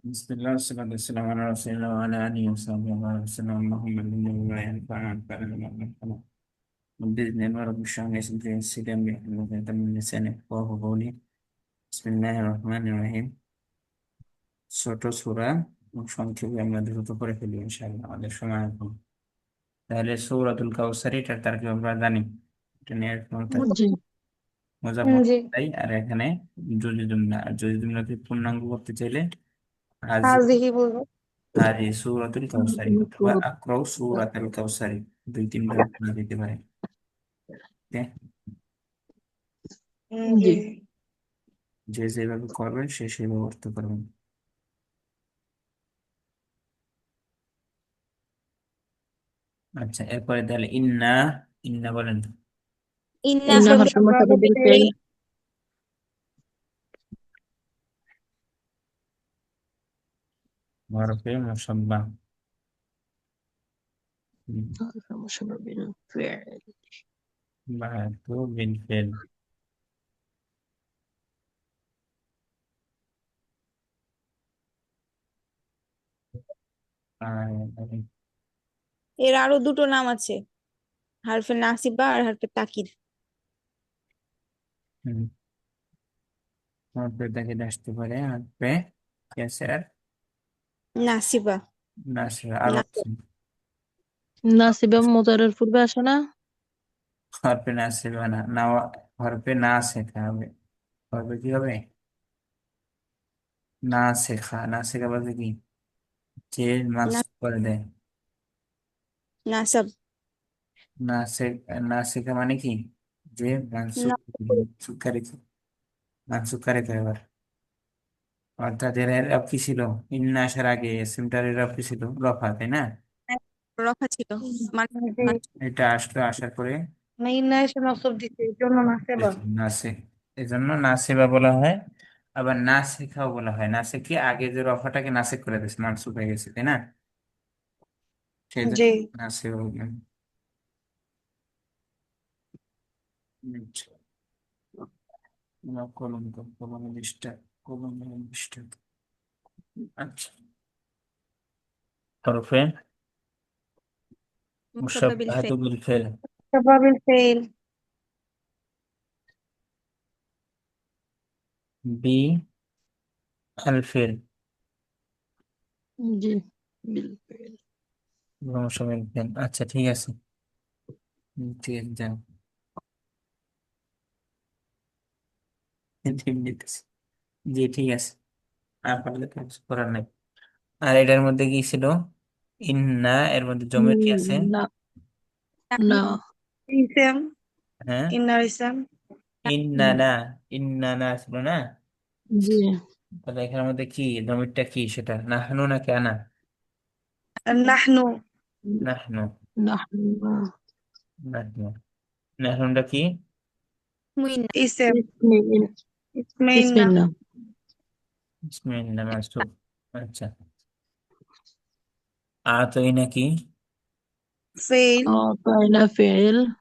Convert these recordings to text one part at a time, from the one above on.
بسم الله والصلاة والسلام على رسول الله وعلى آله وصحبه وسلم. اللهم علمنا بما ينفعنا وانفعنا بما علمتنا وزدنا علما رب اشرح لي صدري ويسر لي أمري واحلل عقدة من لساني يفقهوا قولي. بسم الله الرحمن الرحيم. ছোট সূরা এবং সংক্ষেপে আমরা দ্রুত করে ফেলি ইনশাআল্লাহ, আমাদের সময় এখন। তাহলে সূরাতুল কাউসার, এটা তার কি আমরা জানি, এটা নিয়ে কোনো জি। মজাফর জি। তাই। আর এখানে যদি জুমলা, আর যদি জুমলাকে পূর্ণাঙ্গ করতে চাইলে হাজিহি বলবো। হাজি সূরাতুল কাউসারি অথবা আকরাউ সূরাতুল কাউসারি, দুই তিন ভাবে পড়া যেতে পারে। ওকে? জি। জি। যে যেভাবে করবেন সে সেভাবে অর্থ করবেন। আচ্ছা, এরপরে তাহলে ইন্না, ইন্না বলেন তো। ইন্না إن হলো حرف ভাবে مشبه ফেল। بالفعل. হরফে মুসাব্বা। حرف مشبه بالفعل. বাহাতু বিল ফেল। আর এর আরো দুটো নাম আছে, হারফে নাসিবা আর হারফে তাকিদ। হুম, হরফে তাকে আসতে পারে হরফে কেসর, নাসিবা। নাসর আর না- হচ্ছে ناسبة مضارع পূর্বে আসে না? হরফে নাসিবা না না, হরফে না শেখা হবে। হরফে কি হবে? না শেখা, না শেখা বলতে কি, যে না- মানসুখ করে দেয়। নাসাব। না শে- না শেখা মানে কি, যে মানসুখ, না। সুখারিত মানসুখ করে এবার। অর্থাৎ এর রব কি ছিল? ইন্না আসার আগে সিমটার রব কি ছিল? রফা, তাই না? রফা ছিল। মানে জি। এটা আসলো, আসার পরে না ইন্না এসে নসব দিছে এই জন্য নাসেবা। নাসে, এই জন্য নাসিবা বলা হয়। আবার না শেখাও বলা হয়। না শেখে আগে যে রফাটাকে নাসিক করে দিচ্ছে, মানসুখ হয়ে গেছে, তাই না? সেই জি। জন্য নাসিবা বললাম। আচ্ছা, কলম তো কলম ডিস্টার্ব, কলম ডিস্টার্ব। আচ্ছা, হরফে মুসাব্বা বিল মুসাব্বাহাতু ফেল। বিল ফেল। সাবাবিল ফেল। বি আল ফেল। জি, بالفعل. মুসাব্বাহাতু বিল ফেল। আচ্ছা, ঠিক আছে। ঠিক আছে, যাও। ঠিক দিতেছি। জি, ঠিক আছে। আর পারলে তো কিছু করার নাই। আর এটার মধ্যে কি ছিল? ইন্না, এর মধ্যে জমির কি আছে? না, না। ইসেম। হ্যাঁ, ইন্নার ইসেম। ইন্না না, ইন্না না ছিল না। জি। তাহলে এখানের মধ্যে কি জমিরটা কি, সেটা নাহনু নাকি আনা? নাহনু। নাহনু। نحن. নাহনু, নাহনুটা কি? মুইন্না। ইসেম। اسم ইসমে اسم ইন্না। الله. বিসমিল্লাহ মাসুফ। আচ্ছা, আতই নাকি? ফেল। أعطينا فعل.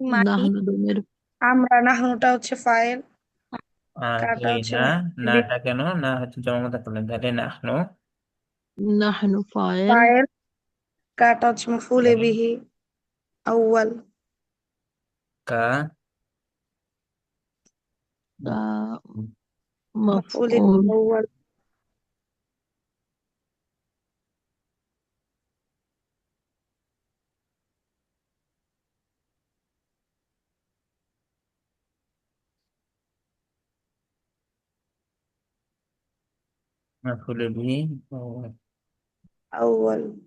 মানি। نحن ضمير. আমরা নাহনুটা হচ্ছে ফাইল। কাটা আতই হচ্ছে না, মফুলি নাটা কেন না হচ্ছে জমা করলেন, তাহলে নাহনু। نحن فاعل. ফাইল। কাটা হচ্ছে মফুলি বিহি আউয়াল। কা মফুলি مفعول. আউয়াল। মাফুলে বিহি আউয়াল।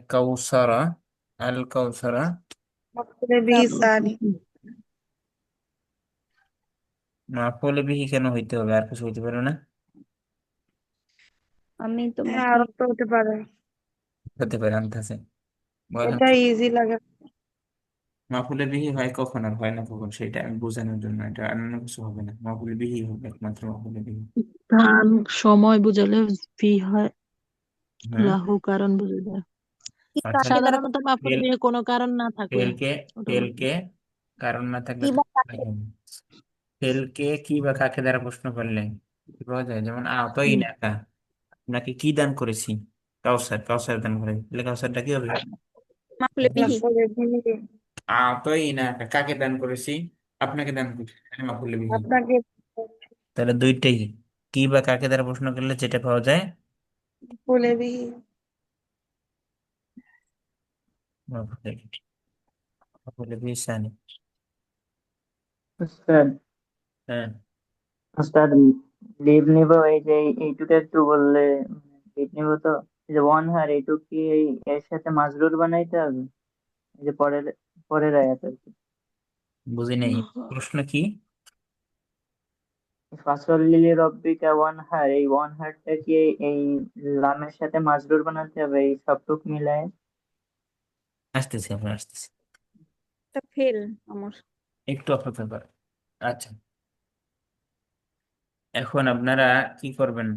কাউসারা, আল কাউসারা। মফুলি বিহি সানি। মাফুলে বিহি কেন হইতে হবে? আর কিছু হইতে পারে না? আমি হ্যাঁ তোমাকে আরো তো হতে পারে। হতে পারে, আনতেছে। বলেন এটা তো। ইজি লাগে। মাফুলে বিহি হয় কখন আর হয় না কখন, সেটা আমি বোঝানোর জন্য, এটা অন্য কিছু হবে না। মাফুলে বিহি হবে একমাত্র, মাফুলে বিহি। স্থান সময় বুঝালে ফি হয়, হ্যাঁ, লাহু কারণ বুঝে দেয়। কিবা অর্থাৎ কাকে দ্বারা সাধারণত মাফুল ফেল, দিয়ে কোনো কারণ না থাকলে ফেলকে, ওটা বলবো। ফেলকে কারণ না থাকলে তো কিবা কাকে। ফেলকে কি বা কাকে দ্বারা প্রশ্ন করলে কি পাওয়া যায়? যেমন আতই হুম। নাকা, আপনাকে কি দান করেছি? কাউসার, কাউসার দান করে, তাহলে কাউসারটা কি হবে? মাফুলে বিহি। মাফুলে বিহি। আতই না, কাকে দান করেছি? আপনাকে দান করেছি, তাহলে মাফুলে বিহি। আপনাকে তাহলে দুইটাই কি বা কাকে দ্বারা প্রশ্ন করলে যেটা পাওয়া যায়, মাফুলে বিহি। মাফুলে বিহি। মাফুলে বিহি সানি। উস্তাদ হ্যাঁ, উস্তাদ লিভ নিব, এই যে এইটুকু একটু বললে লিভ নিব তো। এই যে ওয়ান হার এইটুক কি এর সাথে মাজরুর বানাইতে হবে? এই যে পরের পরের আয়াত আর কি। বুঝি নেই প্রশ্ন কি। ফাসল্লি রব্বিকা ওয়ান হার, এই ওয়ান হারটা কি এই লামের সাথে মাজরুর বানাতে হবে এই সবটুক মিলায়? আসতেছি, আমরা আসতেছি, এটা ফেল আমার। একটু অপেক্ষা কর। আচ্ছা, এখন আপনারা কি করবেন?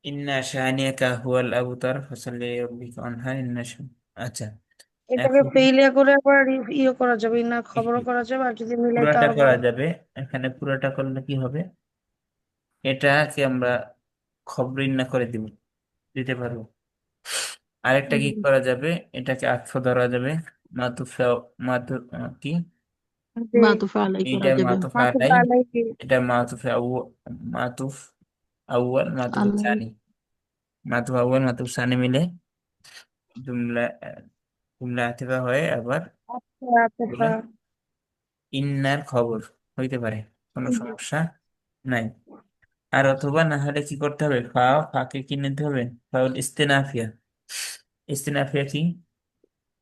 ইন্না শানিয়াকা হুয়াল আবতার ফাসাল্লি লিরাব্বিকা ওয়ানহার, আচ্ছা, এটাকে এখন ফেইলিয়া করে আবার ইয়ে করা যাবে না, খবরও একটু করা যাবে, আর যদি মিলাই পুরাটা তাও করা ভালো। যাবে। এখানে পুরাটা করলে কি হবে? এটাকে আমরা খবরিন না করে দিতে পারবো। আরেকটা কি করা যাবে? এটাকে আটফ ধরা যাবে। মাতুফা, মাতু কি, জি। মাতুফা আলাই এইটা করা যাবে। মাতুফ আলাই, মাতুফা আলাইহি। এটা মাতুফ মাতুফ আউয়াল, মাতুফ আলাই। সানি। মাতুফ আউয়াল মাতুফ সানি মিলে জুমলা, জুমলা আতিফা হয়ে আবার আচ্ছা আতিফা। বলে ইন্নার খবর হইতে পারে, কোনো সমস্যা নাই। আর অথবা না হলে কি করতে হবে? ফাকে কি নিতে হবে? ফাউল ইস্তেনাফিয়া। ইস্তেনাফিয়া কি?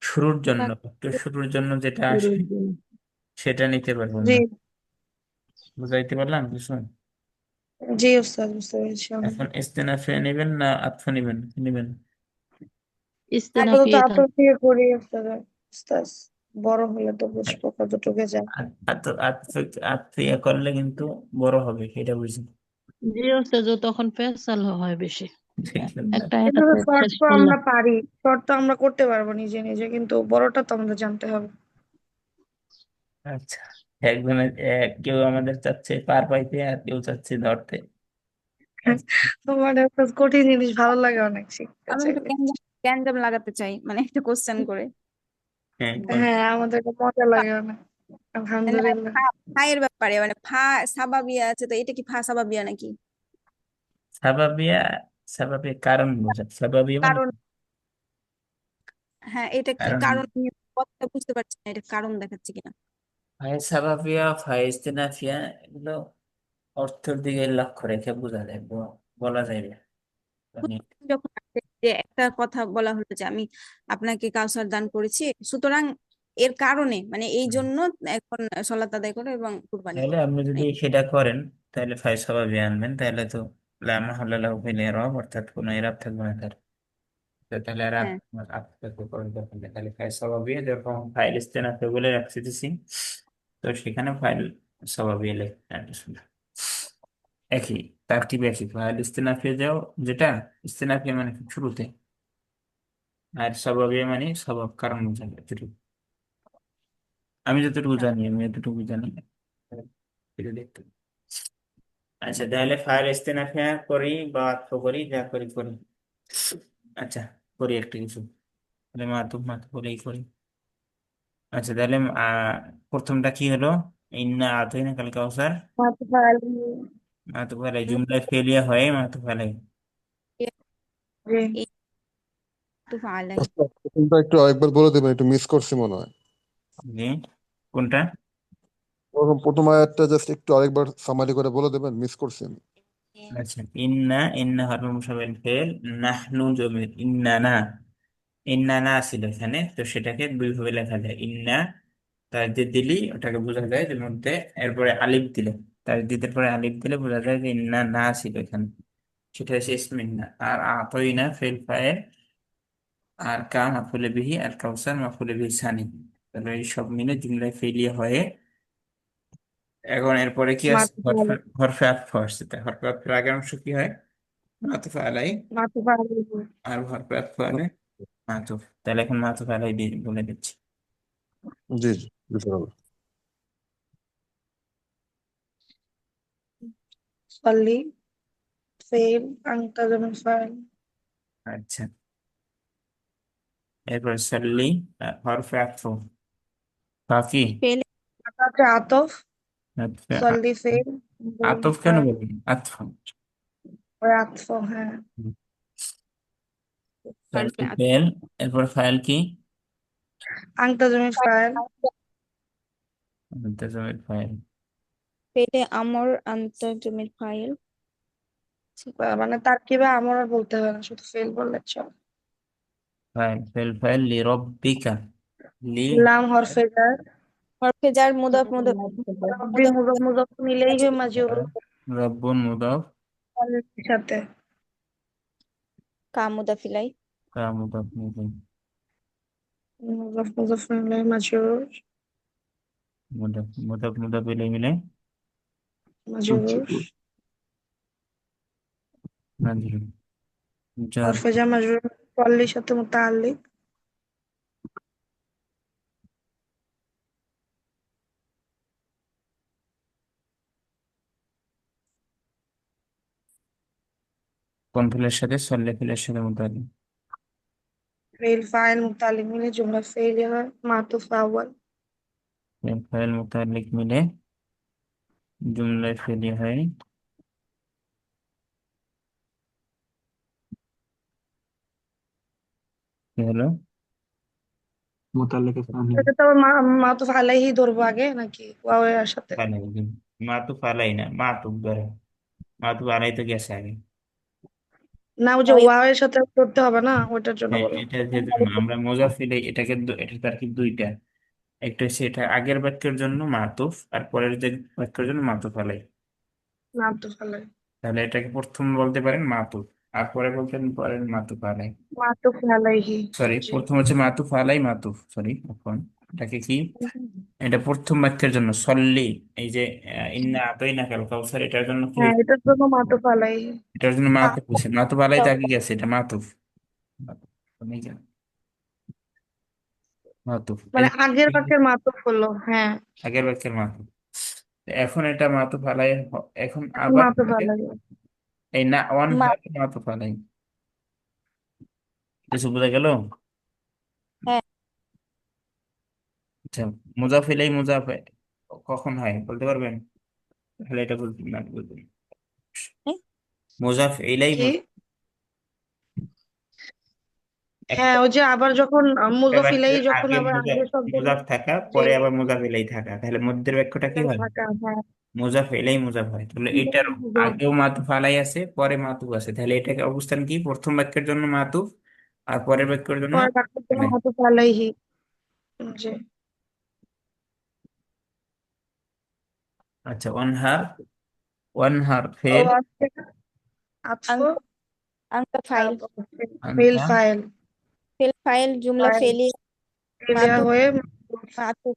শুরুর জন্য, তো শুরুর জন্য যেটা আসে শুরুর দিন। সেটা নিতে পারবো জি। আমরা। বুঝাইতে পারলাম কিছু? জি উস্তাদ, বুঝতে পেরেছি আমি। এখন ইস্তেনাফিয়া নেবেন না আতফ নেবেন, কি নেবেন? আপাতত ইস্তেনাফিয়ে থাক। আতর দিয়ে করি উস্তাদ। উস্তাদ বড় হলে তো বুঝবো কতটুকু যায়। আতফিয়া করলে কিন্তু বড় হবে, সেটা বুঝি। জি ওস্তাদ, ও তখন ফেসাল হয় বেশি। দেখলেন না? একটা কিন্তু একাতে শর্ট শেষ তো করলাম। আমরা পারি, শর্ট তো আমরা করতে পারবো নিজে নিজে, কিন্তু বড়টা তো আমাদের জানতে হবে। আচ্ছা, একজনের কেউ আমাদের চাচ্ছে পার পাইতে আর কেউ চাচ্ছে ধরতে। আচ্ছা, তোমার একটা কঠিন জিনিস ভালো লাগে অনেক শিখতে আমি একটু চাইলে। গ্যাঞ্জাম গ্যাঞ্জাম লাগাতে চাই, মানে একটা কোশ্চেন করে। হ্যাঁ কোন? হ্যাঁ, আমাদের মজা লাগে অনেক। না, আলহামদুলিল্লাহ। ফা এর ব্যাপারে, মানে ফা সাবাবিয়া আছে, তো এটা কি ফা সাবাবিয়া নাকি? সাবাবিয়া, সাবাবিয়া কারণ বোঝায়, সাবাবিয়া মানে কারণ, হ্যাঁ এটা কি কারণ। কারণ? আমি কথাটা বুঝতে পারছি না, এটা কারণ দেখাচ্ছে কিনা। ফায়ে সাবাবিয়া, ফায়ে ইস্তেনাফিয়া, এগুলো অর্থের দিকে লক্ষ্য রেখে বোঝা যায়, বলা যায় না। মানে যখন আসে যে একটা কথা বলা হলো যে আমি আপনাকে কাউসার দান করেছি, সুতরাং এর কারণে মানে এই জন্য এখন সলাত আদায় করে এবং কুরবানি তাহলে করো। আপনি যদি সেটা করেন, তাহলে ফায়ে সাবাবিয়া আনবেন, তাহলে তো লা মাহাল্লা লাহু ফিল ইরাব, অর্থাৎ কোনো ইরাব থাকবে না তার। তো তাহলে আর হ্যাঁ আপনাকে করার দরকার নেই। তাহলে ফাইল স্বাভাবিক, যখন ফাইল ইস্তেনাফে বলে রাখতেছি, তো সেখানে ফাইল স্বাভাবিক লেখা একই, তারটিব একই। ফাইল ইস্তেনাফে যাও, যেটা ইস্তেনাফে মানে শুরুতে, আর স্বাভাবিক মানে স্বভাব, কারণ বোঝায় এতটুকু। আমি যতটুকু জানি, আমি এতটুকু জানি, এটা দেখতে। আচ্ছা, তাহলে ফাইল ইস্তেনাফে করি বা আত্ম করি, যা করি করি। আচ্ছা, করি একটা কিছু, তাহলে মাতুব করেই করি। আচ্ছা, তাহলে প্রথমটা কি হলো? ইন্না আতইনা কাল কাউসার, মাতুফা আলাইহি। মাতুফ আলাই, জুমলায় ফেলিয়া হয় মাতুফ আলাই। জি। এই তো আলাই। ওস্তাদ, প্রথমটা একটু আরেকবার বলে দেবেন, একটু মিস করছি মনে হয়। জি, কোনটা? প্রথম আয়াতটা জাস্ট একটু আরেকবার সামারি করে বলে দেবেন, মিস করছি আমি। আচ্ছা, ইন্না, ইন্না হরফ মুশাব্বিহ ফেল, নাহনু জমির, ইন্না না, ইন্না না ছিল এখানে, তো সেটাকে দুই ভাবে লেখা যায়। ইন্না তাজদিদ দিলি ওটাকে বোঝা যায় যে মধ্যে, এরপরে আলিফ দিলে, তাজদিদের পরে আলিফ দিলে বোঝা যায় যে ইন্না না ছিল এখানে, সেটা হচ্ছে ইসমিন না। আর আতইনা ফেল ফাইল, আর কা মাফুলে বিহি, আর কাউসার মাফুলে বিহি সানি। তাহলে এই সব মিলে জুমলায় ফেলিয়ে হয়ে, এখন এরপরে কি আছে? মাতুফা আলাইহি। হরফে আতফ আসছে, তাই হরফে আতফের আগের অংশ কি হয়? মাতুফ আলাই। মাতুফা আলাইহি। আর হরফে আতফ হলে মাতুফ, তাহলে এখন মাতুফ আলাই বলে দিচ্ছি। জি জি, বুঝতে পারলাম। সাল্লি فعل أنت جميل فاعل আচ্ছা, এরপর সল্লি হরফে আতফ, বাকি ফেলে তারপরে আতফ আচ্ছা, صلي فعل আতফ কেন বলবেন আতফ? وعطف ها হরফে সল্লি আতফ। ফেল, এরপর ফাইল কি? أنت جميل فاعل মুনতাজমের ফাইল। ফেলে আমর আনতা জমির ফাইল। মানে তারকিবে আমার আর বলতে হয় না, শুধু ফেল বললে চল। ফাইল লি রব্বিকা, লি লাম হরফে জার হরফে জার মুদাফ মুদাফ রব্বি মুজাফ মুজাফ ইলাইহি মাজরুর রব্বুন মুদাফ এর সাথে কা মুদাফ ইলাই। কা মুদাফ মুদাফ মুজাফ মুজাফ ইলাইহি মাজরুর মুদাফ ইলাইহি মিলে মাজরুর মাজরুর, জার হরফে জার মাজরুর কল্লির সাথে মুতাআল্লিক কোন ফিলের সাথে? সল্লি ফিলের সাথে মুতাআল্লিক। ফেল ফাইল মুতাআল্লিক মিলে জুমলা ফেইলি হয় মাতুফ আউয়াল ফাইল মুতাআল্লিক মিলে জুমলা ফেলি হয়। কি হলো? এটা তো মাতুফ আলাইহি ধরবো আগে নাকি ওয়াও এর সাথে? ফালাই, মাতুফ আলাই না, মাতুফ ধরে, মাতুফ আলাই তো গেছে আগে। না ওই যে ওয়াও এর সাথে ধরতে হবে না, ওইটার জন্য হ্যাঁ, বললাম। এটা যেহেতু আমরা মুজাফিলে এটাকে এটা তার কি দুইটা, একটা হচ্ছে এটা আগের বাক্যের জন্য মাতুফ আর পরের যে বাক্যের জন্য মাতুফ আলাই। মাতুফ আলাই তাহলে এটাকে প্রথম বলতে পারেন মাতুফ, আর পরে বলতেন পরের মাতুফ আলাই। মাতুফ আলাইহি সরি, জি প্রথম হচ্ছে মাতুফ আলাই মাতুফ, সরি এখন এটাকে কি, এটা প্রথম বাক্যের জন্য সল্লি, এই যে ইন্না আতাইনা কাল কাউসার, এটার জন্য কি, হ্যাঁ এটার জন্য মাতুফ আলাইহি এটার জন্য মাতুফ হচ্ছে, মাতুফ আলাই তো আগে গেছে, এটা মাতুফ, মাতুফ এই মানে আগের যে বাক্যের মাতুফ হলো হ্যাঁ আগের বাক্যের মাতুফ। তো এখন এটা মাতুফ আলাই এখন এখন আবার মাতুফ আলাইহি এই না ওয়ান মা হার মাতুফ আলাই, কিছু বোঝা গেল? হ্যাঁ আচ্ছা, মুজাফ ইলাই মুজাফ কখন হয় বলতে পারবেন? তাহলে এটা বলতে না বলবেন, হ্যাঁ মুজাফ ইলাই কি হ্যাঁ একটা ওই যে আবার যখন একটা মুজাফ ইলাইহি বাক্যের যখন আগে আবার মুজাফ আগের শব্দ মুজাফ থাকা, যে পরে আবার মুজাফ ইলাই থাকা, তাহলে মধ্যের বাক্যটা কি হয়? থাকা হ্যাঁ মুজাফ ইলাই মুজাফ হয়। তাহলে এটার আগেও মাতুফ আলাই আছে, পরে মাতুফ আছে, তাহলে এটাকে অবস্থান কি, প্রথম বাক্যের জন্য মাতুফ আর পরের বাক্যের জন্য পরে বাক্যের জন্য আলাই। মাতুফ আলাইহি জি আচ্ছা, ওয়ানহার ও ফেল, আজকে আতফ আনতা আনতা ফাইল। ফেল আনতা ফাইল ফেল ফাইল জুমলা ফাইল ফেলি ফেলিয়া মাতুফ হয়ে মাতুফ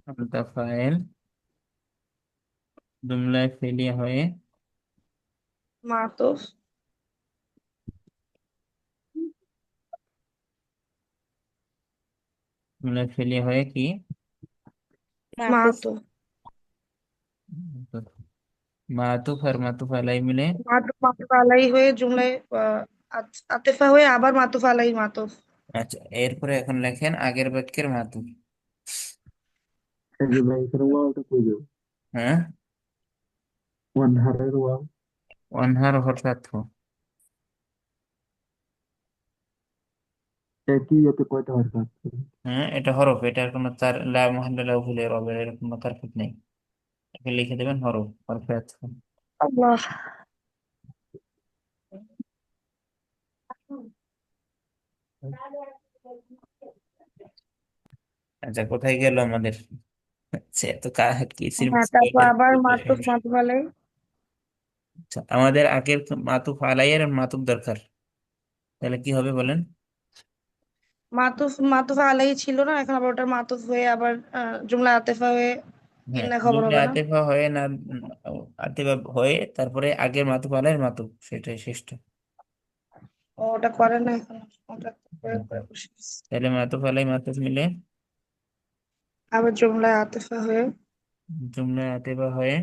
আনতা ফাইল জুমলায় ফেলিয়া হয়ে মাতুফ জুমলায় ফেলিয়া হয়ে কি, মাতুফ মাতুফ মাতুফ আর মাতুফ আলাই মিলে। মাতুফ মাতুফ আলাইহি হয়ে জুমলায় আতিফা হয়ে আবার মাতুফ আলাইহি মাতুফ আচ্ছা, এরপরে এখন লেখেন আগের বাক্যের মাতুফ। এই যে ভাই এখানে ওয়াওটা কই যাবে? হ্যাঁ, ওয়ান হারের ওয়াও। ওয়ানহার হঠাৎ, একই ইয়েতে কয়টা হরফ আছে? হ্যাঁ এটা হরফ, এটার কোনো তার লা মুহাল্লা লাহু ফিল ইরাবের এরকম কোনো তারকিব নেই, এটাকে লিখে দেবেন হরফ, হরফে আতফ। আল্লাহ আচ্ছা, কোথায় গেল আমাদের, সে তো কিসির হ্যাঁ তারপর আবার মাতুফ সমস্যা। মাতুফ আলাইহি আচ্ছা, আমাদের আগের মাতুফ আলাইয়ের মাতুফ দরকার, তাহলে কি হবে বলেন? মাতুফ মাতুফ আলাইহি ছিল না, এখন আবার ওটা মাতুফ হয়ে আবার জুমলা আতিফা হয়ে হ্যাঁ, ইন্না খবর জুমলা হবে না? আতিফা হয়ে না, আতিফা হয়ে তারপরে আগের মাতুফ আলাইয়ের মাতুফ, সেটাই শেষটা। ও ওটা করে না এখন, ওটা করে করে বসে আছে। তাহলে মাতুফ আলাই মাতুফ মিলে আবার জুমলা আতিফা হয়ে জুমলা আতিফা হয়ে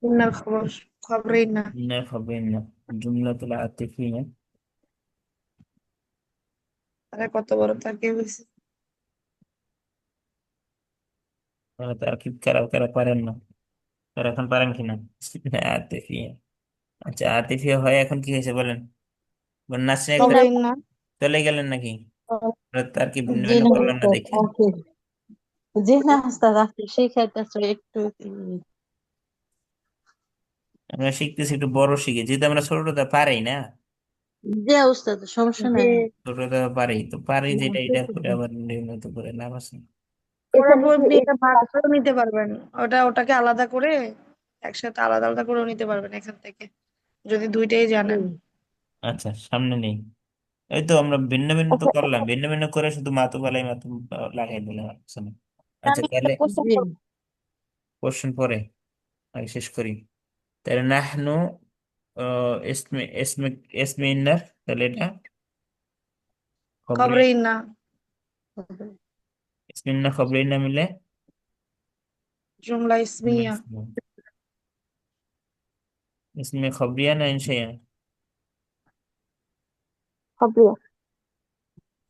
ইন্নার খবর, খবরে ইন্না। ইন্না খবরে ইন্না জুমলাতুল আতিফিয়া। আরে কত বড় তাকে হয়েছে। তারকিব কারা কারা পারেন না, তারা এখন পারেন কিনা? আতিফিয়া। আচ্ছা, আতিফিয়া হয় এখন কি হয়েছে বলেন? নাসরিন জি একটু না, খবরে ইন্না। চলে গেলেন নাকি? তার কি ভিন্ন জি ভিন্ন না করলেন না উস্তাদ, দেখে? আছে। জি না উস্তাদ, আছে, শিখাইতেছে একটু। আমরা শিখতেছি, একটু বড় শিখি, যেহেতু আমরা ছোটটা পারি না। জি উস্তাদ, সমস্যা যে নাই। ছোটটা পারি তো পারি, যেটা এটা করে আবার নিয়মিত করে লাভ আছে। ওরা এখানে কি আপনি এটা ভাগ করে নিতে পারবেন, ওটাকে আলাদা করে একসাথে আলাদা আলাদা করেও নিতে পারবেন এখান থেকে, যদি দুইটাই জানেন। আচ্ছা, সামনে নেই। এই তো আমরা ভিন্ন ভিন্ন তো করলাম, ভিন্ন ভিন্ন করে শুধু মাতু ফালাই মাতু লাগাই দিলাম আসলে। আচ্ছা আমি একটা তাহলে কোশ্চেন জি কোশ্চেন পরে আগে শেষ করি। তাহলে নাহনু ইসমে ইসমে ইসমে ইন্নার, তাহলে এটা খবরে খবরে ইন্না। ইসমে ইন্না খবরে ইন্না মিলে জুমলা ইসমিয়া। इसमें खबरिया ना इंशाया। খবরিয়া।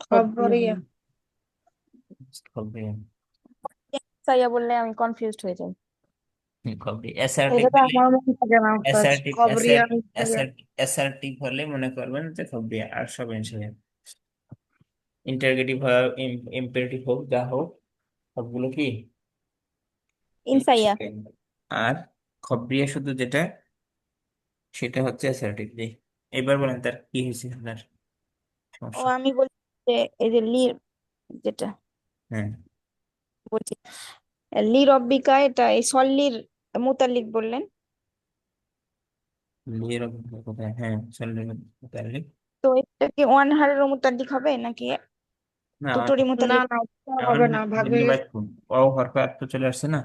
খবরিয়া। खबरिया। সাইয়া বললে আমি কনফিউজড হয়ে যাই। खबरी অ্যাসার্টিভ এটা তো হলে, আমার মনে থাকে না উস্তাদ, অ্যাসার্টিভ খবরিয়া ইসমিয়া। অ্যাসার্টিভ হলে মনে করবেন যে খবরিয়া, আর সব ইনশায়া। ইন্টারগেটিভ হয়, ইম্পারেটিভ হোক, যা হোক, সবগুলো কি ইনসাইয়া। ইনশায়া। আর খবরিয়া শুধু যেটা, সেটা হচ্ছে অ্যাসার্টিভ। জি, এবার বলেন তার কি হয়েছে আপনার ও সমস্যা। আমি বলছি যে এই যে লি, যেটা হ্যাঁ, বলছি লি রব্বিকা, এটা এই সল্লির মুতাল্লিক বললেন, লিয়ের কোথায়? হ্যাঁ, চলবে তাহলে। তো এটা কি ওয়ান হারের মুতাল্লিক হবে নাকি না, দুটোরই না মুতাল্লিক? না ওটা আমার হবে না, ভাগ ভিন্ন হয়ে গেছে। বাক্য, অ হরফে আটকে চলে আসছে না।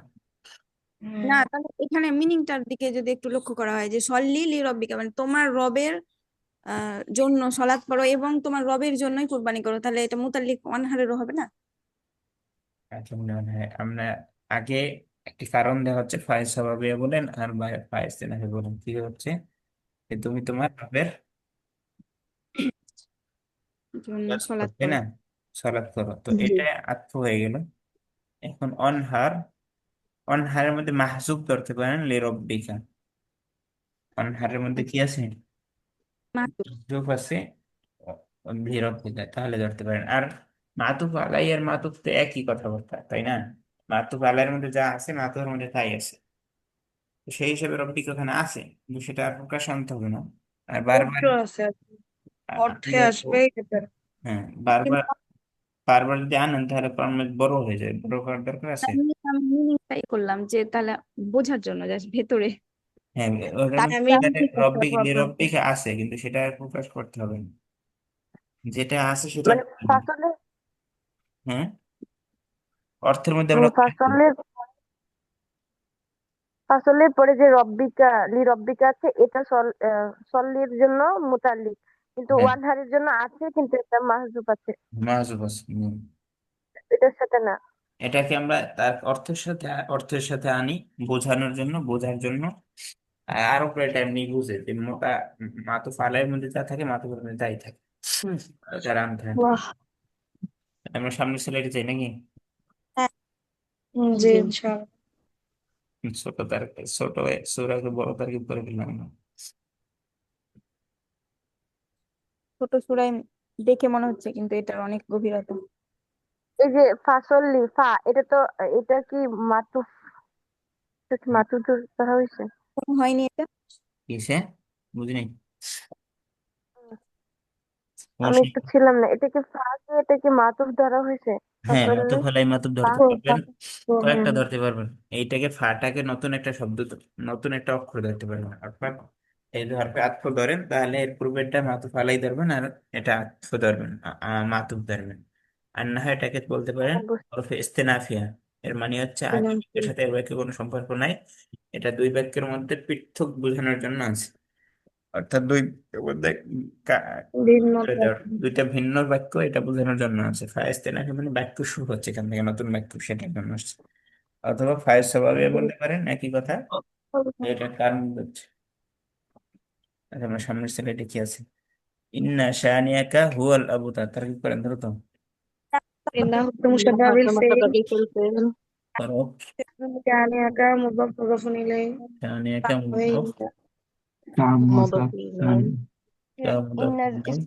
না, হুম। তাহলে এখানে মিনিংটার দিকে যদি একটু লক্ষ্য করা হয় যে সল্লি লি রব্বিকা, মানে তোমার রবের জন্য সলাৎ পড়ো এবং তোমার রবের জন্যই কুরবানি করো, তাহলে এটা মুতাল্লিক ওয়ান হারেরও হবে না? আচ্ছা, মনে হয় হ্যাঁ, আমরা আগে একটি কারণ দেওয়া হচ্ছে, ফায়েজ সাবাবিয়া বলেন আর ফায়েজ তেনাফি বলেন, কি হচ্ছে যে তুমি তোমার রবের জন্য ইবাদত সলাৎ করবে করো। না, সালাত করো, তো জি এটা আত্ম হয়ে গেল। এখন অনহার, অনহারের মধ্যে মাহজুব ধরতে পারেন লে রব্বিকা। অনহারের মধ্যে কি আছে? মাহজুব। মাহজুব আছে লি রব্বিকা, তাহলে ধরতে পারেন। আর মাতুফ আলাই আর মাতুফ তো একই কথাবার্তা, তাই না? মাতুফ আলাইয়ের মধ্যে যা আছে মাতুফের মধ্যে তাই আছে। তো সেই হিসেবে রবটিক ওখানে আছে, কিন্তু সেটা আর প্রকাশ আনতে হবে না। আর অর্থ বারবার আছে আর কি, অর্থে আনলে তো, আসবে এটা। হ্যাঁ, বারবার কিন্তু বারবার যদি আনেন তাহলে ফরম্যাট বড় হয়ে যায়, বড় করার দরকার আছে। আমি আমি মিনিংটাই করলাম যে তাহলে বোঝার জন্য জাস্ট ভেতরে, হ্যাঁ, ওখানে তার মধ্যে আমি আমি এখানে ঠিক আছে রব্বিক প্রবলেম। রব্বিক আছে, কিন্তু সেটা আর প্রকাশ করতে হবে না, যেটা আছে সেটা মানে বলবেন। ফাসলে, হ্যাঁ, অর্থের মধ্যে আমরা ফাসলের ফাসলের পরে যে রব্বিকা, লি রব্বিকা আছে, এটা সল্লির জন্য মুতাল্লিক, কিন্তু হ্যাঁ, ওয়ান হারের জন্য আছে, কিন্তু এটা মাহজুব আছে, মাহজুব আছে। এটার সাথে না। এটাকে আমরা তার অর্থের সাথে আনি, বোঝানোর জন্য, বোঝার জন্য। আর উপরে এটা এমনি বুঝে যে মোটা মাতুফ আলাইয়ের মধ্যে যা থাকে মাতুফের মধ্যে তাই থাকে। তার আনতে হয় না। বাহ। আমরা সামনের স্লাইডে যাই নাকি? হ্যাঁ, জি জি ইনশাআল্লাহ। ছোট তার, ছোট সূরাকে বড় তার কি করে ফেললাম না। ছোট সূরায় দেখে মনে হচ্ছে, কিন্তু এটার অনেক গভীরতা। এই যে ফাসল্লি ফা, এটা তো, এটা কি মাতুফ, এটা কি মাতুফ ধরা হয়েছে? কোনো হয়নি এটা? কিসে? বুঝিনি। আমি সমস্যা নেই। একটু ছিলাম না, এটা কি ফা কি, এটা কি মাতুফ ধরা হয়েছে? হ্যাঁ, ফাসল্লি মাতুফ আলাই মাতুফ ফা। ধরতে পারবেন, কয়েকটা হুম। ধরতে পারবেন। এইটাকে ফাটাকে নতুন একটা শব্দ, নতুন একটা অক্ষর ধরতে পারবেন। অর্থাৎ এই ধরবে আত্ম ধরেন, তাহলে এর পূর্বেরটা মাতুফ আলাই ধরবেন, আর এটা আত্ম ধরবেন, মাতুফ ধরবেন। আর না হয় এটাকে বলতে পারেন ওরফে ইস্তেনাফিয়া। এর মানে হচ্ছে আগে বাক্যের সাথে এর বাক্যের কোনো সম্পর্ক নাই, এটা দুই বাক্যের মধ্যে পৃথক বোঝানোর জন্য আছে। অর্থাৎ দুই বাক্যের মধ্যে করে ভিন্নতা। দেওয়ার, দুইটা ভিন্ন বাক্য এটা বোঝানোর জন্য আছে। ফায়েস্তে নাকি মানে বাক্য শুরু হচ্ছে এখান থেকে, নতুন বাক্য, সেটার জন্য আসছে। অথবা ফায়েজ স্বভাবে বলতে পারেন, একই কথা। এটা কার মধ্যে হচ্ছে? আচ্ছা, আমরা সামনের স্লাইডে কি আছে? ইন্না শানিয়াকা হুয়াল আবতার, তার কি করেন ধরো তো। ইন্না হচ্ছে মুশাব্বাহ বিল ফিল, ধরো কানে আকা মুদাফ মুদাফুন ইলাইহি, শানিয়াকা ওই মুদাফ কাম মজাক সানি কা মুদাফ ইন্নার ইলাইহি,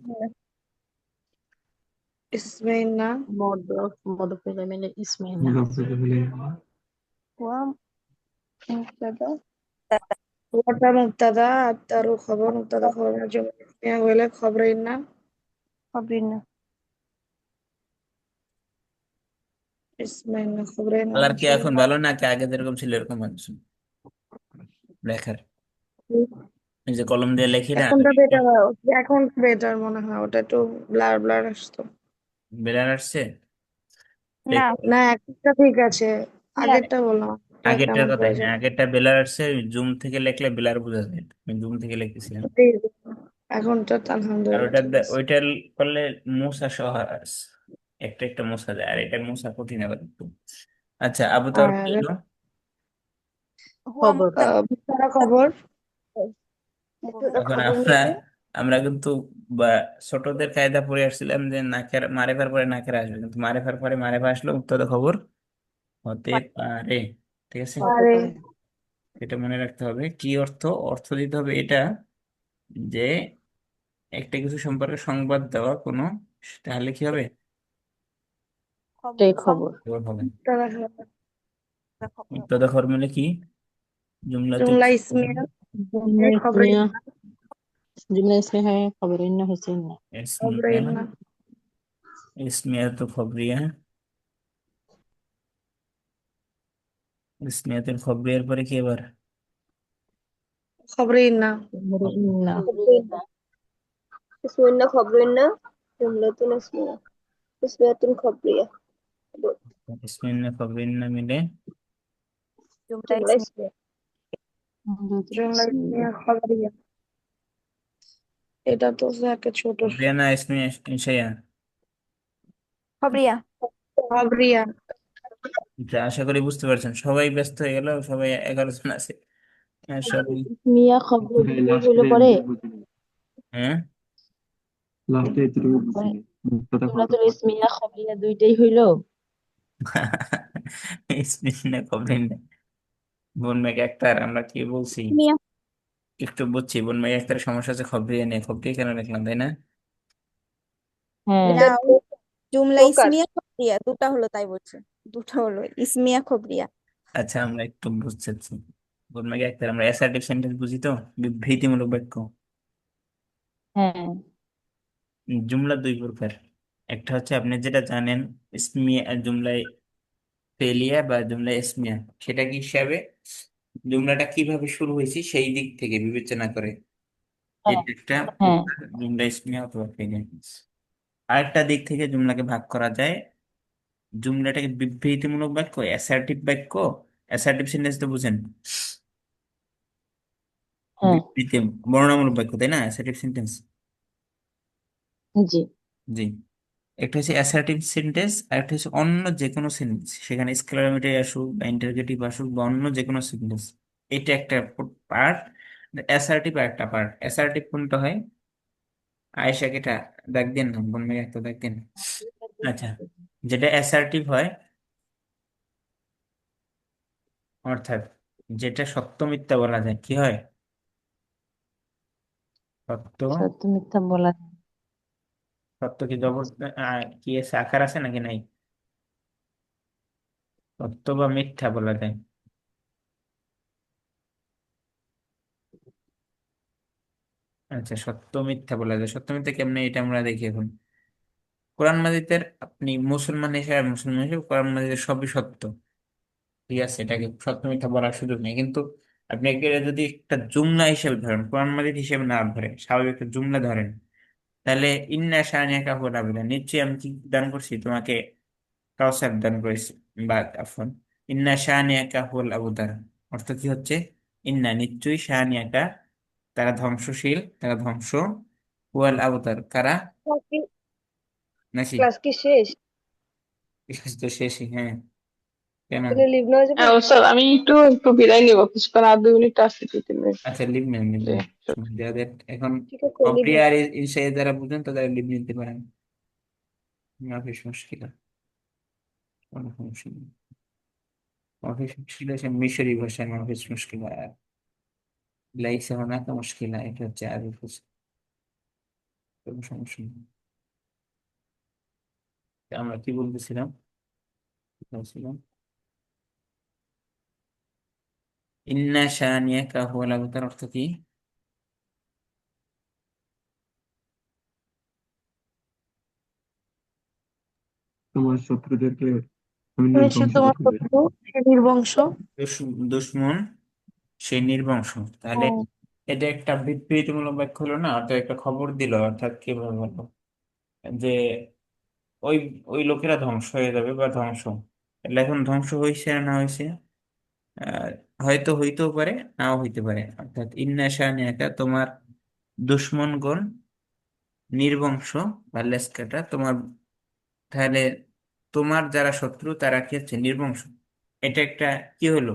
ইসমে ইন্না, মুজাফফর বিল ওয়া মুবতাদা ওয়াটা মুবতাদা আতারু খবর, মুবতাদা খবর জমা ইসমিয়া হইলে খবর ইন্না, খবরিনা ইসমে ইন্না খবর ইন্না কালার কি এখন মানসুব। ভালো নাকি আগে যেরকম ছিল এরকম আছে লেখার? এই যে কলম দিয়ে লেখি না, এখনটা বেটার, এখন বেটার মনে হয়, ওটা একটু ব্লার ব্লার আসতো। বেলার আসছে। না না একটা ঠিক আছে, ক্লিয়ার আগেরটা বললাম, এটা আগেরটার কেমন কথা, করে হ্যাঁ যায়। আগেরটা বেলার আসছে, জুম থেকে লিখলে বেলার বোঝা যায়, আমি জুম থেকে লিখতেছিলাম। এখনটা তো আর আলহামদুলিল্লাহ ওটা ঠিক আছে। ওইটা করলে মোছা সহজ, একটা একটা মোছা যায়, আর এটা মোছা কঠিন আবার একটু। আচ্ছা, আবু তার কি আর হলো? হুয়া মুবতাদা মুবতাদা খবর, মুবতাদা এখন খবর আমরা মিলে আমরা কিন্তু বা ছোটদের কায়দা পড়ে আসছিলাম যে নাকের মারেফার পরে নাকের আসবে, কিন্তু মারেফার পরে মারেফা আসলো মুক্তদা খবর হতে পারে। ঠিক আছে, আরে এটা মনে রাখতে হবে। কি অর্থ? অর্থ দিতে হবে এটা যে একটা কিছু সম্পর্কে সংবাদ দেওয়া কোনো, তাহলে কি হবে? খবর খবর হবে। মুবতাদা খবর, খবর মুক্তদা খবর মানে কি? জুমলাতুল জুমলা ইসমিয়া খবর খবর ইসমিয়া, ইন্না, ইসমিয়া তো খবরিয়া, ইসমিয়াতুল খবরিয়ার পরে কি এবার? খবর ইন্না, اسمنا خبرنا جملة اسمية خبرية ইসমিয়া খবরিনা মিলে جملة اسمية জুমলা ইসমিয়া খবরিয়া, এটা তো একটা ছোট খবরিয়া না ইসমিয়া ইনশাইয়া? خبرية খবরিয়া। এটা আশা করি বুঝতে পারছেন। সবাই ব্যস্ত হয়ে গেল, সবাই 11 জন আছে। হ্যাঁ, সবাই। লাস্টে বুঝিনি হ্যাঁ, লাস্টে এতটুকু বুঝিনি মুক্তাদা খবর ইসমিয়া খবরিনা। বোন মেঘ আক্তার, আমরা কি বলছি اسمية একটু বুঝছি। বোন মেঘ আক্তারের সমস্যা আছে খবরিয়া নিয়ে, খবরিয়া কেন লিখলাম, তাই না? না, এটা ও জুমলা প্রকার ইসমিয়া খবরিয়া দুটা হলো, তাই বলছে। দুটা হলো ইসমিয়া খবরিয়া। আচ্ছা, আমরা একটু বুঝছি। বোন মেঘ আক্তার, আমরা অ্যাসার্টিভ সেন্টেন্স বুঝি তো, বিবৃতিমূলক বাক্য। জুমলা দুই প্রকার। একটা হচ্ছে আপনি যেটা জানেন, ইসমিয়া জুমলায় ফেলিয়া বা জুমলা ইসমিয়া, সেটা কি হিসাবে জুমলাটা কিভাবে শুরু হয়েছে সেই দিক থেকে বিবেচনা করে, এটা একটা প্রকার জুমলা ইসমিয়া অথবা ফেলিয়া। আরেকটা দিক থেকে জুমলাকে ভাগ করা যায়, জুমলাটাকে বিবৃতিমূলক বাক্য, অ্যাসার্টিভ বাক্য। অ্যাসার্টিভ সেন্টেন্স তো বুঝেন, বিবৃতি বর্ণনামূলক বাক্য, তাই না অ্যাসার্টিভ সেন্টেন্স? জি। একটা হচ্ছে অ্যাসার্টিভ সেন্টেন্স, আর একটা হচ্ছে অন্য যে কোনো সেন্টেন্স, সেখানে এক্সক্লেমেটরি আসুক বা ইন্টারগেটিভ আসুক বা অন্য যে কোনো সেন্টেন্স, এটা একটা পার্ট। অ্যাসার্টিভ একটা পার্ট। অ্যাসার্টিভ কোনটা হয়? আয়েশাকে এটা দাগ দেন না, বোন মেয়ে একটা দাগ দেন। আচ্ছা, যেটা অ্যাসার্টিভ হয়, অর্থাৎ যেটা সত্য মিথ্যা বলা যায়, কি হয়? সত্য, সত্য কি জবর কি আছে, আকার আছে নাকি নাই? সত্য বা মিথ্যা বলা যায়। আচ্ছা, সত্য মিথ্যা বলা যায়। সত্য মিথ্যা কেমনে, এটা আমরা দেখি এখন। কোরআন মাজিদের আপনি মুসলমান হিসেবে কোরআন মাজিদের সবই সত্য, ঠিক আছে, এটাকে সত্য মিথ্যা বলার সুযোগ নেই। কিন্তু আপনি একে যদি একটা জুমলা হিসেবে ধরেন, কোরআন মাজিদ হিসেবে না ধরে স্বাভাবিক একটা জুমলা ধরেন, তাহলে ইন্না শানিয়াকা হুয়াল আবতার, নিশ্চয়ই আমি কি দান করছি তোমাকে? কাউসার দান করেছি। বা আফwan, ইন্না শানিয়াকা হুয়াল আবতার অর্থ কি হচ্ছে? ইন্না নিশ্চয়ই, শানিয়াকা তারা ধ্বংসশীল, তারা ধ্বংস, হুয়াল আবতার কারা, নাকি? ক্লাস কি শেষ তো শেষই, হ্যাঁ। কেন? তাহলে লিভ নেওয়া যাবে? হ্যাঁ ওস্তাদ, আমি একটু একটু বিদায় নিবো, কিছুক্ষণ আর 2 মিনিট আছে, 2-3 মিনিট। আচ্ছা, লিভ নেন, লিভ জি নেন। যাদের এখন ঠিক আছে, লিভ খবরিয়া আর ইনসাই যারা বুঝেন তাদের লিভ নিতে পারেন, অফিস মুশকিল, কোনো সমস্যা নেই। অফিস মুশকিল সে মিশরি ভাষায় অফিস মুশকিল আর লাইসা هناك مشكلة এটা হচ্ছে আরবি ভাষা, কোনো সমস্যা নেই। আমরা কি বলতেছিলাম? বলছিলাম ইন্না শানিয়াকা হুয়াল আবতার অর্থ কি? তোমার শত্রুদেরকে আমি সে ধ্বংস তোমার করে দেবে। শত্রু, সে নির্বংশ। দুশ্মন সেই নির্বংশ। তাহলে ও, এটা একটা বিবৃতিমূলক বাক্য হলো না, অর্থাৎ একটা খবর দিল, অর্থাৎ কিভাবে বলবো যে ওই ওই লোকেরা ধ্বংস হয়ে যাবে বা ধ্বংস, তাহলে এখন ধ্বংস হয়েছে আর না হয়েছে, আহ, হয়তো হইতেও পারে নাও হইতে পারে, অর্থাৎ ইন্না শানিয়াকা তোমার দুশ্মনগণ নির্বংশ বা লেজ কাটা তোমার। তাহলে তোমার যারা শত্রু তারা কি হচ্ছে নির্বংশ, এটা একটা কি হলো,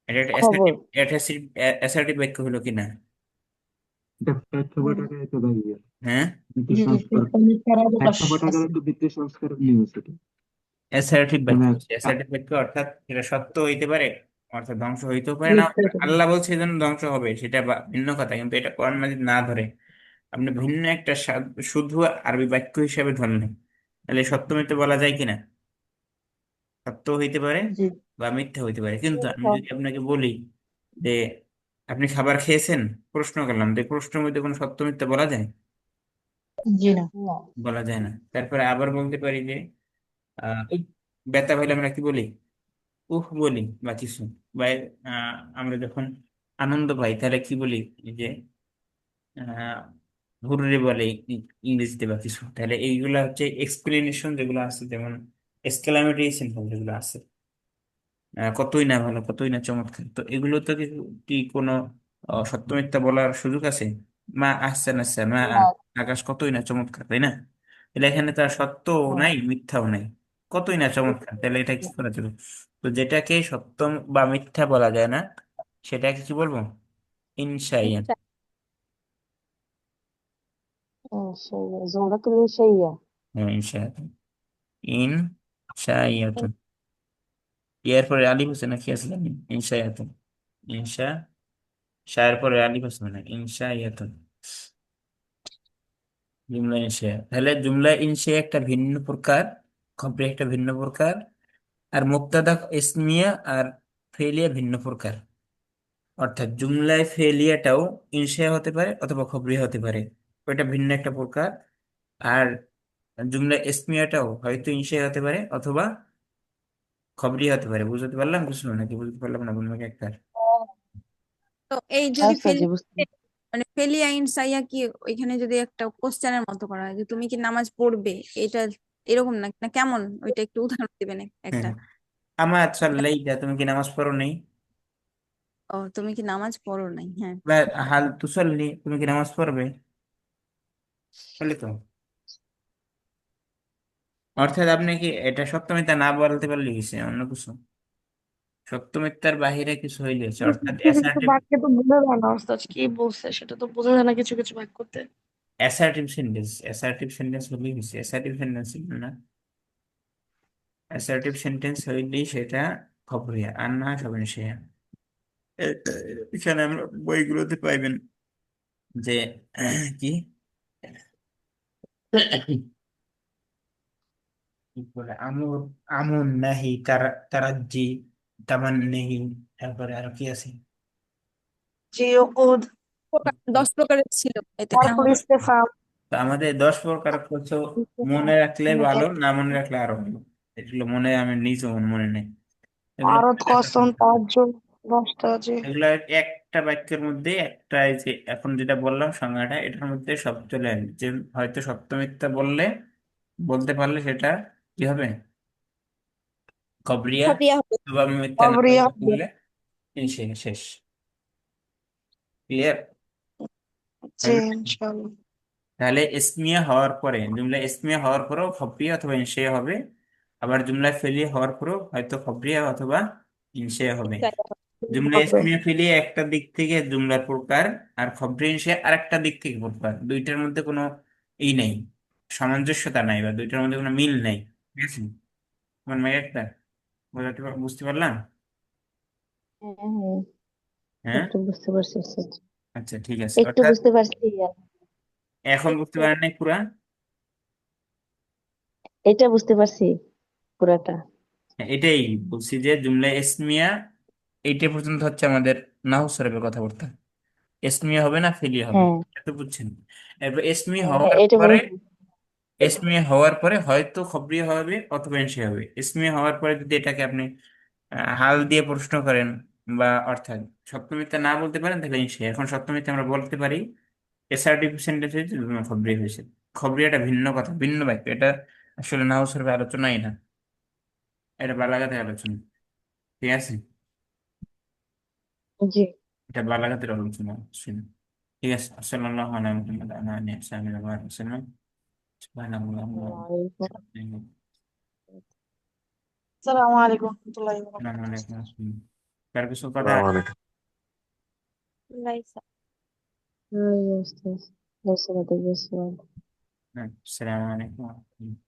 এটা একটা খবর। অ্যাসার্টিভ বাক্য হলো কিনা? এটা প্রেক্ষাপট আকারে তো ভাই হ্যাঁ, দ্বিতীয় সংস্কার, প্রেক্ষাপট আকারে তো দ্বিতীয় সংস্কার নিউজ এটা। অ্যাসার্টিভ বাক্য মানে হচ্ছে অ্যাসার্টিভ বাক্য, অর্থাৎ এটা সত্য হইতে পারে, অর্থাৎ ধ্বংস হইতেও পারে না, আল্লাহ বলছে এই জন্য ধ্বংস হবে, সেটা ভিন্ন কথা, কিন্তু এটা কোরআন মাজিদ না ধরে আপনি ভিন্ন একটা শুধু আরবি বাক্য হিসাবে ধরলেন, তাহলে সত্য মিথ্যে বলা যায় কিনা? সত্য হইতে পারে জি। বা মিথ্যা হইতে পারে, কিন্তু আমি যদি আপনাকে বলি যে আপনি খাবার খেয়েছেন, প্রশ্ন করলাম, যে প্রশ্নের মধ্যে কোনো সত্য মিথ্যা বলা যায়? জি না। বলা যায় না। তারপরে আবার বলতে পারি যে উহ, ব্যথা হইলে আমরা কি বলি? বলি বা কিছু, বা আমরা যখন আনন্দ পাই তাহলে কি বলি? এই যে আহ হুররে বলে ইংরেজিতে বা কিছু, তাহলে এইগুলা হচ্ছে এক্সপ্লেনেশন যেগুলো আছে, যেমন এক্সক্লামেটরি যেগুলো আছে, কতই না ভালো, কতই না চমৎকার, তো এগুলো তো কি কোনো সত্য মিথ্যা বলার সুযোগ আছে? মা আহসান আচ্ছা মা আকাশ কতই না চমৎকার, তাই না? তাহলে এখানে তার সত্যও নাই মিথ্যাও নাই, কতই না চমৎকার, তাহলে এটা কি করা যাবে? তো যেটাকে সত্য বা মিথ্যা বলা যায় না সেটাকে কি বলবো? ইনশাইয়ান। জোড়াতুল ইনশাইয়া। হ্যাঁ, ইনশাইয়াতুন, ইনশাইয়াতুন, এরপরে আলিফ হোসেন কি আসলে ইনশাইয়াতুন, ইনশা, শায়ের পরে আলিফ হোসেন ইনশাইয়াতুন, জুমলা ইনশিয়া। তাহলে জুমলা ইনশিয়া একটা ভিন্ন প্রকার, খবরে একটা ভিন্ন প্রকার, আর মুক্তাদা ইসমিয়া আর ফেলিয়া ভিন্ন প্রকার, অর্থাৎ জুমলায় ফেলিয়াটাও ইনশিয়া হতে পারে অথবা খবরিয়া হতে পারে, ওইটা ভিন্ন একটা প্রকার। আর জুমলা ইসমিয়াটাও হয়তো ইনশিয়া হতে পারে অথবা খবরিয়া হতে পারে। বুঝতে পারলাম? বুঝলো নাকি বুঝতে পারলাম না বলবো একটা? তো এই যদি আচ্ছা, জি বুঝতে। মানে ফেলিয়া ইন সাইয়া কি, ওইখানে যদি একটা কোশ্চেনের মতো করা হয় যে তুমি কি নামাজ পড়বে, এটা এরকম না না কেমন, ওইটা একটু উদাহরণ দিবেন একটা। হ্যাঁ, আমার সাল্লাইটা তুমি কি নামাজ পড়ো নাই, ও তুমি কি নামাজ পড়ো নাই, হ্যাঁ। বা হাল তুসাল্লি তুমি কি নামাজ পড়বে, বলে তো। অর্থাৎ আপনি কি এটা সত্য মিথ্যা না বলতে পারলে গেছে অন্য কিছু, সত্য মিথ্যার বাহিরে কিছু হইলে গেছে, অর্থাৎ কিছু কিছু বাক্যে তো বোঝা যায় না ওস্তাদ কি বলছে, সেটা তো বোঝা যায় না কিছু কিছু বাক্যতে। অ্যাসার্টিভ সেন্টেন্স হলেই হয়েছে, অ্যাসার্টিভ সেন্টেন্স না, অ্যাসার্টিভ সেন্টেন্স হইলেই সেটা খবরিয়া আর না সব নিষেধ। এখানে আমরা বইগুলোতে পাইবেন যে কি কি বলে আমর, আমন নাহি, তারাজ্জি, তামান্নেহি, তারপরে আর কি আছে? জি ওকুদ, 10 প্রকারের ছিল এতে তারপর ইস্তেফাম, তো আমাদের 10 প্রকার হচ্ছে, মনে রাখলে ভালো, না মনে রাখলে আরো ভালো, এগুলো মনে আমি নিজেও মনে নেই এগুলো। আরত, কসম, তাজ্জুদ, 10টা জি। এগুলো একটা বাক্যের মধ্যে একটা, এই যে এখন যেটা বললাম সংজ্ঞাটা, এটার মধ্যে সব চলে আসবে, যে হয়তো সত্য মিথ্যা বলতে পারলে সেটা কি হবে? খবরিয়া। খবরিয়া হবে। অথবা আমি মিথ্যা না তারপরে ইয়া বলতে হবে। পারলে শেষ। ক্লিয়ার? জি ইনশাআল্লাহ। তাহলে ইসমিয়া হওয়ার পরে, জুমলা ইসমিয়া হওয়ার পরেও খবরিয়া অথবা ইনশিয়া হবে, আবার জুমলায় ফেলিয়ে হওয়ার পরও হয়তো খবরিয়া অথবা ইনশিয়া হবে। জুমলা হবে। ইসমিয়া ফেলিয়ে একটা দিক থেকে জুমলার প্রকার, আর খবরি ইনশিয়া আরেকটা দিক থেকে প্রকার, দুইটার মধ্যে কোনো ই নেই, সামঞ্জস্যতা নাই, বা দুইটার মধ্যে কোনো মিল নেই। ঠিক আছে, তোমার মেয়ে একটা বুঝতে পারলাম? হ্যাঁ হ্যাঁ, হ্যাঁ, একটু বুঝতে পারছি স্যার। আচ্ছা ঠিক আছে, একটু অর্থাৎ বুঝতে পারছি এখন বুঝতে পারেন নাই পুরা? এটা বুঝতে পারছি পুরাটা। হ্যাঁ, এটাই বলছি যে জুমলা ইসমিয়া এইটা পর্যন্ত হচ্ছে আমাদের নাহু সরফের কথাবার্তা। ইসমিয়া হবে না ফেলিয়া হবে, হ্যাঁ এটা তো বুঝছেন। এরপর ইসমি হ্যাঁ হ্যাঁ, হওয়ার এটা পরে, বলছি। ইসমিয়া হওয়ার পরে হয়তো খবরিয়া হবে অথবা ইনশিয়া হবে। ইসমিয়া হওয়ার পরে যদি এটাকে আপনি হাল দিয়ে প্রশ্ন করেন, বা অর্থাৎ সপ্তমীতে না বলতে পারেন, তাহলে ইনশিয়া। এখন সপ্তমীতে আমরা বলতে পারি এসআরটিভি সেন্টেন্স হয়েছে খবরিয়া হয়েছে। খবরিয়াটা ভিন্ন কথা, ভিন্ন বাক্য, এটা আসলে নাহু সরফের আলোচনাই না, এটা বালাগাতের আলোচনা। ঠিক আছে, জি। এটা বালাগাতের আলোচনা ছিল। ঠিক আছে, সাল্লাল্লাহু আলা মুহাম্মাদ ওয়া আলা আলিহি ওয়া সাল্লাম। সুবহানাল্লাহ। ওয়ালাইকুম আসসালামু আলাইকুম রহমতুল্লাহি ওয়া আসসালামু বারাকাতুহু। আলাইকুম আসসালাম। কার কিছু কথা আসসালামু আছে? আলাইকুম। লাইসা আসসালাম। আসসালামু আলাইকুম।